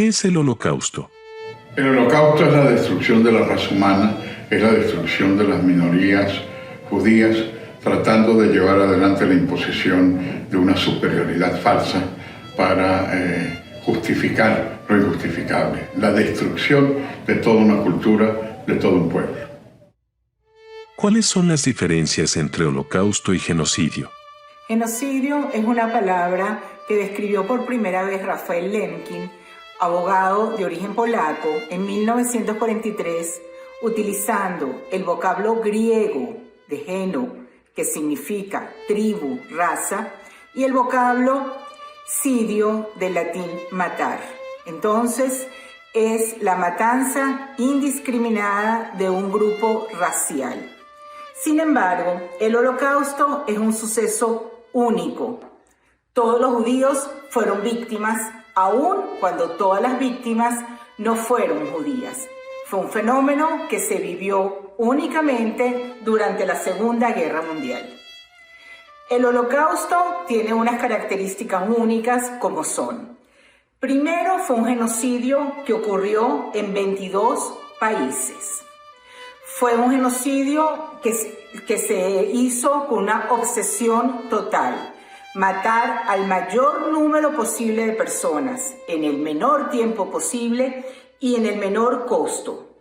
¿Qué es el Holocausto? El Holocausto es la destrucción de la raza humana, es la destrucción de las minorías judías, tratando de llevar adelante la imposición de una superioridad falsa para justificar lo injustificable, la destrucción de toda una cultura, de todo un pueblo. ¿Cuáles son las diferencias entre holocausto y genocidio? Genocidio es una palabra que describió por primera vez Rafael Lemkin, abogado de origen polaco, en 1943, utilizando el vocablo griego de geno, que significa tribu, raza, y el vocablo cidio, del latín matar. Entonces, es la matanza indiscriminada de un grupo racial. Sin embargo, el Holocausto es un suceso único. Todos los judíos fueron víctimas, aun cuando todas las víctimas no fueron judías. Fue un fenómeno que se vivió únicamente durante la Segunda Guerra Mundial. El Holocausto tiene unas características únicas como son: primero, fue un genocidio que ocurrió en 22 países. Fue un genocidio que se hizo con una obsesión total: matar al mayor número posible de personas en el menor tiempo posible y en el menor costo.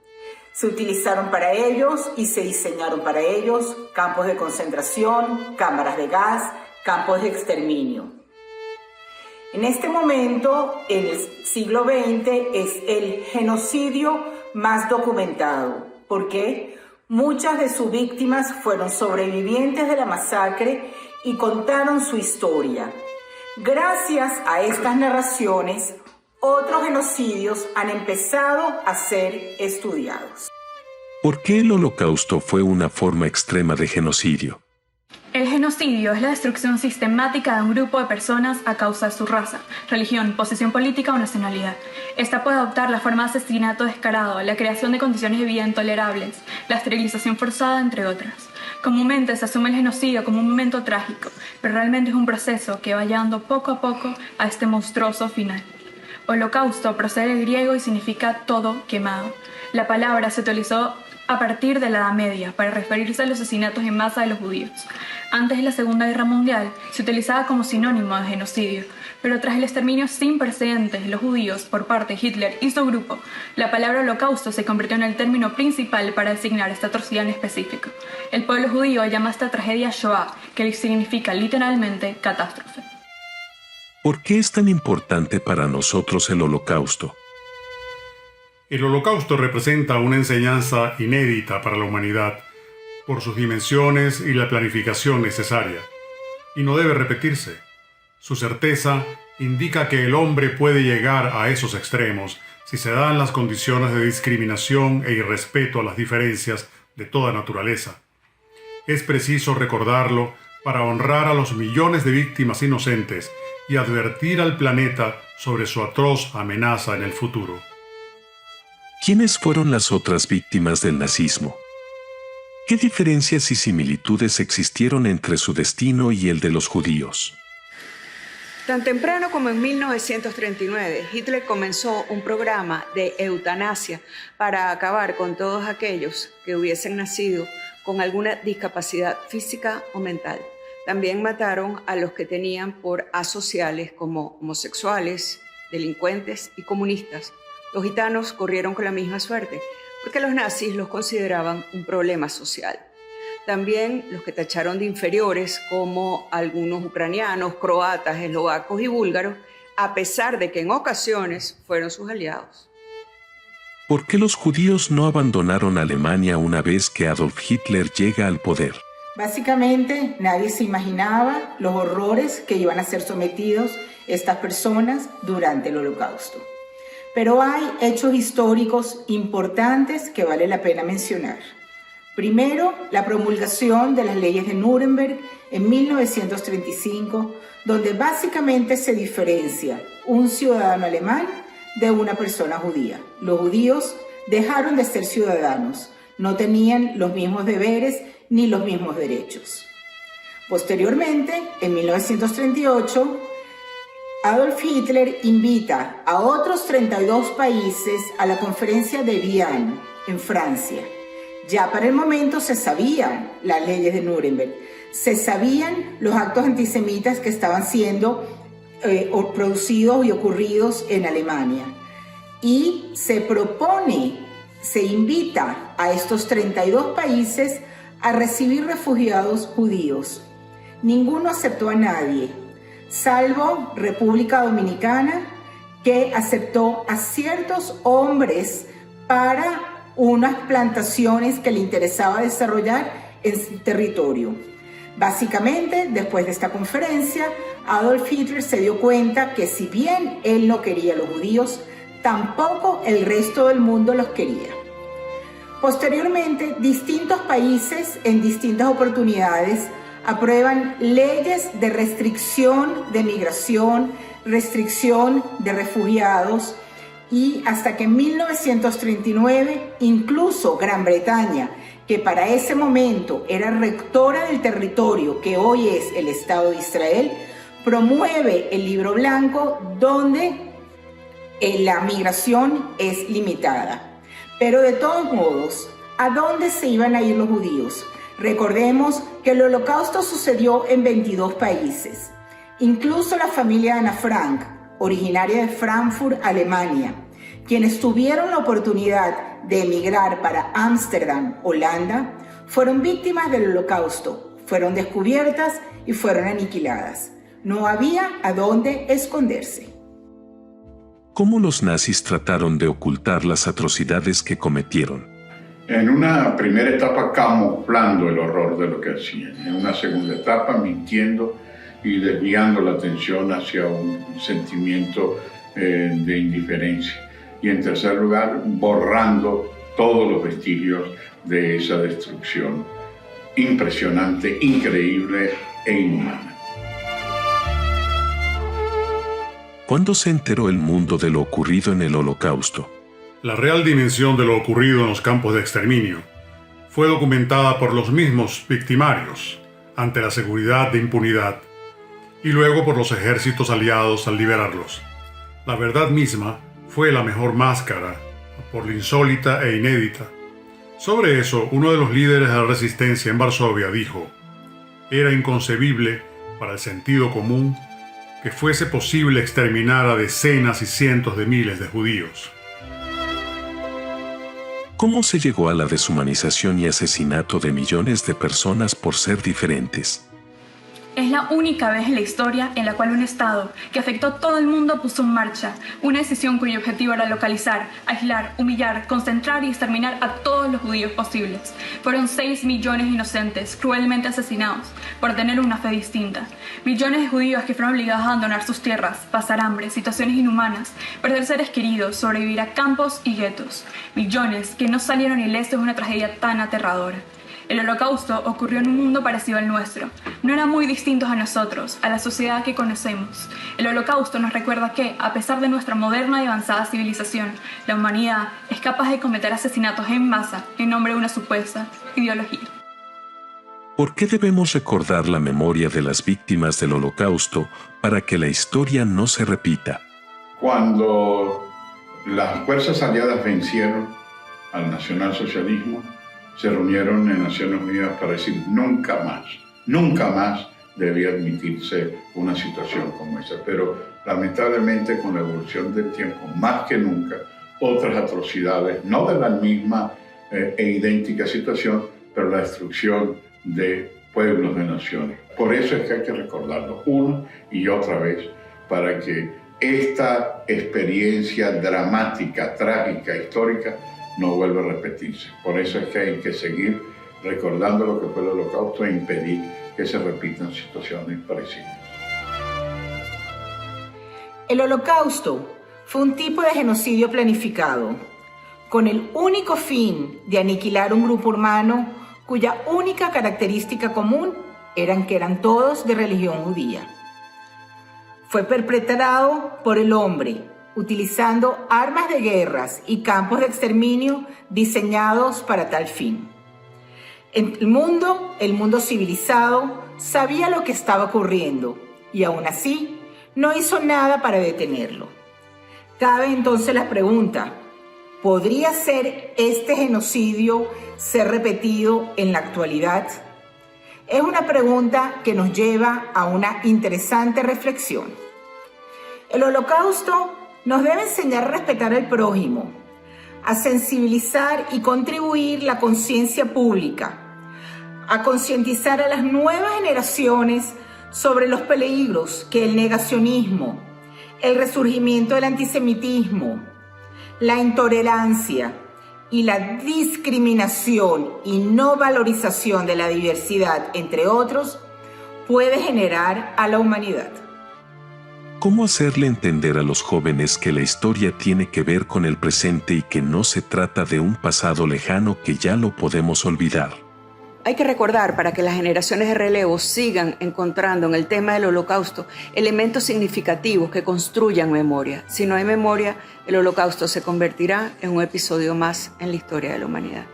Se utilizaron para ellos y se diseñaron para ellos campos de concentración, cámaras de gas, campos de exterminio. En este momento, en el siglo XX, es el genocidio más documentado. ¿Por qué? Muchas de sus víctimas fueron sobrevivientes de la masacre y contaron su historia. Gracias a estas narraciones, otros genocidios han empezado a ser estudiados. ¿Por qué el Holocausto fue una forma extrema de genocidio? El genocidio es la destrucción sistemática de un grupo de personas a causa de su raza, religión, posición política o nacionalidad. Esta puede adoptar la forma de asesinato descarado, la creación de condiciones de vida intolerables, la esterilización forzada, entre otras. Comúnmente se asume el genocidio como un momento trágico, pero realmente es un proceso que va llevando poco a poco a este monstruoso final. Holocausto procede del griego y significa todo quemado. La palabra se utilizó a partir de la Edad Media para referirse a los asesinatos en masa de los judíos. Antes de la Segunda Guerra Mundial se utilizaba como sinónimo de genocidio, pero tras el exterminio sin precedentes de los judíos por parte de Hitler y su grupo, la palabra holocausto se convirtió en el término principal para designar esta atrocidad en específico. El pueblo judío llama a esta tragedia Shoah, que significa literalmente catástrofe. ¿Por qué es tan importante para nosotros el Holocausto? El Holocausto representa una enseñanza inédita para la humanidad por sus dimensiones y la planificación necesaria, y no debe repetirse. Su certeza indica que el hombre puede llegar a esos extremos si se dan las condiciones de discriminación e irrespeto a las diferencias de toda naturaleza. Es preciso recordarlo para honrar a los millones de víctimas inocentes y advertir al planeta sobre su atroz amenaza en el futuro. ¿Quiénes fueron las otras víctimas del nazismo? ¿Qué diferencias y similitudes existieron entre su destino y el de los judíos? Tan temprano como en 1939, Hitler comenzó un programa de eutanasia para acabar con todos aquellos que hubiesen nacido con alguna discapacidad física o mental. También mataron a los que tenían por asociales como homosexuales, delincuentes y comunistas. Los gitanos corrieron con la misma suerte, porque los nazis los consideraban un problema social. También los que tacharon de inferiores, como algunos ucranianos, croatas, eslovacos y búlgaros, a pesar de que en ocasiones fueron sus aliados. ¿Por qué los judíos no abandonaron Alemania una vez que Adolf Hitler llega al poder? Básicamente, nadie se imaginaba los horrores que iban a ser sometidos estas personas durante el Holocausto. Pero hay hechos históricos importantes que vale la pena mencionar. Primero, la promulgación de las leyes de Nuremberg en 1935, donde básicamente se diferencia un ciudadano alemán de una persona judía. Los judíos dejaron de ser ciudadanos, no tenían los mismos deberes ni los mismos derechos. Posteriormente, en 1938, Adolf Hitler invita a otros 32 países a la conferencia de Vienne, en Francia. Ya para el momento se sabían las leyes de Nuremberg, se sabían los actos antisemitas que estaban siendo producidos y ocurridos en Alemania. Y se invita a estos 32 países a recibir refugiados judíos. Ninguno aceptó a nadie, salvo República Dominicana, que aceptó a ciertos hombres para unas plantaciones que le interesaba desarrollar en su territorio. Básicamente, después de esta conferencia, Adolf Hitler se dio cuenta que si bien él no quería a los judíos, tampoco el resto del mundo los quería. Posteriormente, distintos países en distintas oportunidades aprueban leyes de restricción de migración, restricción de refugiados, y hasta que en 1939, incluso Gran Bretaña, que para ese momento era rectora del territorio que hoy es el Estado de Israel, promueve el Libro Blanco donde la migración es limitada. Pero de todos modos, ¿a dónde se iban a ir los judíos? Recordemos que el Holocausto sucedió en 22 países. Incluso la familia de Ana Frank, originaria de Frankfurt, Alemania, quienes tuvieron la oportunidad de emigrar para Ámsterdam, Holanda, fueron víctimas del Holocausto, fueron descubiertas y fueron aniquiladas. No había a dónde esconderse. ¿Cómo los nazis trataron de ocultar las atrocidades que cometieron? En una primera etapa camuflando el horror de lo que hacían, en una segunda etapa mintiendo y desviando la atención hacia un sentimiento de indiferencia. Y en tercer lugar, borrando todos los vestigios de esa destrucción impresionante, increíble e inhumana. ¿Cuándo se enteró el mundo de lo ocurrido en el Holocausto? La real dimensión de lo ocurrido en los campos de exterminio fue documentada por los mismos victimarios ante la seguridad de impunidad y luego por los ejércitos aliados al liberarlos. La verdad misma fue la mejor máscara por lo insólita e inédita. Sobre eso, uno de los líderes de la resistencia en Varsovia dijo: era inconcebible para el sentido común que fuese posible exterminar a decenas y cientos de miles de judíos. ¿Cómo se llegó a la deshumanización y asesinato de millones de personas por ser diferentes? Es la única vez en la historia en la cual un Estado que afectó a todo el mundo puso en marcha una decisión cuyo objetivo era localizar, aislar, humillar, concentrar y exterminar a todos los judíos posibles. Fueron 6 millones de inocentes cruelmente asesinados por tener una fe distinta. Millones de judíos que fueron obligados a abandonar sus tierras, pasar hambre, situaciones inhumanas, perder seres queridos, sobrevivir a campos y guetos. Millones que no salieron ilesos de una tragedia tan aterradora. El Holocausto ocurrió en un mundo parecido al nuestro. No eran muy distintos a nosotros, a la sociedad que conocemos. El Holocausto nos recuerda que, a pesar de nuestra moderna y avanzada civilización, la humanidad es capaz de cometer asesinatos en masa en nombre de una supuesta ideología. ¿Por qué debemos recordar la memoria de las víctimas del Holocausto para que la historia no se repita? Cuando las fuerzas aliadas vencieron al nacionalsocialismo, se reunieron en Naciones Unidas para decir nunca más debía admitirse una situación como esa. Pero lamentablemente con la evolución del tiempo, más que nunca, otras atrocidades, no de la misma e idéntica situación, pero la destrucción de pueblos, de naciones. Por eso es que hay que recordarlo una y otra vez, para que esta experiencia dramática, trágica, histórica, no vuelve a repetirse. Por eso es que hay que seguir recordando lo que fue el Holocausto e impedir que se repitan situaciones parecidas. El Holocausto fue un tipo de genocidio planificado, con el único fin de aniquilar un grupo humano cuya única característica común eran que eran todos de religión judía. Fue perpetrado por el hombre, utilizando armas de guerras y campos de exterminio diseñados para tal fin. El mundo civilizado sabía lo que estaba ocurriendo y aún así no hizo nada para detenerlo. Cabe entonces la pregunta: ¿podría ser este genocidio ser repetido en la actualidad? Es una pregunta que nos lleva a una interesante reflexión. El Holocausto nos debe enseñar a respetar al prójimo, a sensibilizar y contribuir la conciencia pública, a concientizar a las nuevas generaciones sobre los peligros que el negacionismo, el resurgimiento del antisemitismo, la intolerancia y la discriminación y no valorización de la diversidad, entre otros, puede generar a la humanidad. ¿Cómo hacerle entender a los jóvenes que la historia tiene que ver con el presente y que no se trata de un pasado lejano que ya lo podemos olvidar? Hay que recordar, para que las generaciones de relevo sigan encontrando en el tema del Holocausto elementos significativos que construyan memoria. Si no hay memoria, el Holocausto se convertirá en un episodio más en la historia de la humanidad.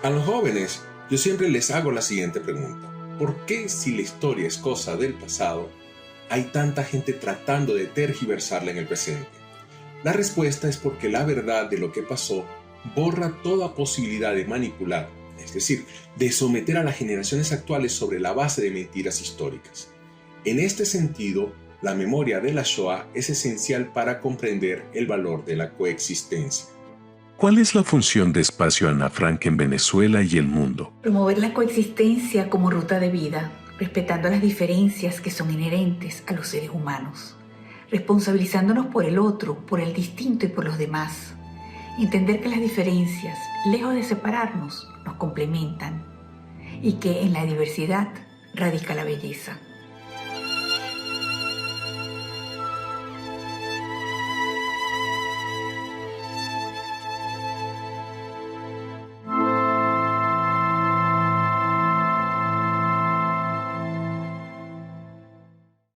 A los jóvenes, yo siempre les hago la siguiente pregunta. ¿Por qué, si la historia es cosa del pasado, hay tanta gente tratando de tergiversarla en el presente? La respuesta es porque la verdad de lo que pasó borra toda posibilidad de manipular, es decir, de someter a las generaciones actuales sobre la base de mentiras históricas. En este sentido, la memoria de la Shoah es esencial para comprender el valor de la coexistencia. ¿Cuál es la función de Espacio Ana Frank en Venezuela y el mundo? Promover la coexistencia como ruta de vida, respetando las diferencias que son inherentes a los seres humanos, responsabilizándonos por el otro, por el distinto y por los demás. Entender que las diferencias, lejos de separarnos, nos complementan y que en la diversidad radica la belleza.